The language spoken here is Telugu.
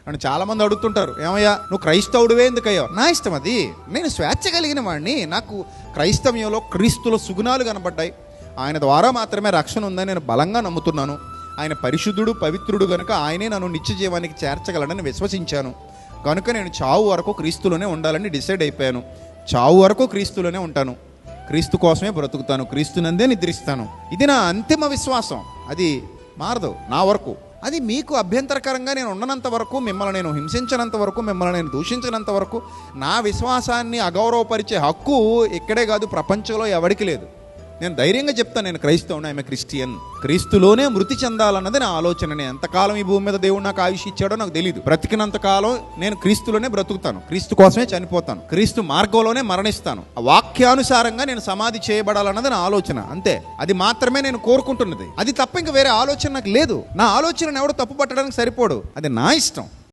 అని చాలామంది అడుగుతుంటారు, ఏమయ్యా నువ్వు క్రైస్తవుడివే ఎందుకయ్యో? నా ఇష్టం అది. నేను స్వేచ్ఛ కలిగిన వాడిని. నాకు క్రైస్తవ్యంలో క్రీస్తుల సుగుణాలు కనబడ్డాయి. ఆయన ద్వారా మాత్రమే రక్షణ ఉందని నేను బలంగా నమ్ముతున్నాను. ఆయన పరిశుద్ధుడు, పవిత్రుడు కనుక ఆయనే నన్ను నిత్య జీవానికి చేర్చగలడని విశ్వసించాను. కనుక నేను చావు వరకు క్రీస్తులోనే ఉండాలని డిసైడ్ అయిపోయాను. చావు వరకు క్రీస్తులోనే ఉంటాను. క్రీస్తు కోసమే బ్రతుకుతాను. క్రీస్తునందే నిద్రిస్తాను. ఇది నా అంతిమ విశ్వాసం. అది మారదు నా వరకు. అది మీకు అభ్యంతరకరంగా నేను ఉండనంత వరకు, మిమ్మల్ని నేను హింసించినంత వరకు, మిమ్మల్ని నేను దూషించినంత వరకు నా విశ్వాసాన్ని అగౌరవపరిచే హక్కు ఇక్కడే కాదు, ప్రపంచంలో ఎవరికి లేదు. నేను ధైర్యంగా చెప్తాను, నేను క్రైస్తవుని, ఆమె క్రిస్టియన్. క్రీస్తులోనే మృతి చెందాలన్నది నా ఆలోచన. నేను ఎంతకాలం ఈ భూమి మీద దేవుడు నాకు ఆయుష్ ఇచ్చాడో నాకు తెలియదు. బ్రతికినంతకాలం నేను క్రీస్తులోనే బ్రతుకుతాను. క్రీస్తు కోసమే చనిపోతాను. క్రీస్తు మార్గంలోనే మరణిస్తాను. ఆ వాక్యానుసారంగా నేను సమాధి చేయబడాలన్నది నా ఆలోచన. అంతే. అది మాత్రమే నేను కోరుకుంటున్నది. అది తప్ప ఇంక వేరే ఆలోచన నాకు లేదు. నా ఆలోచనను ఎవడు తప్పు పట్టడానికి సరిపోడు. అది నా ఇష్టం.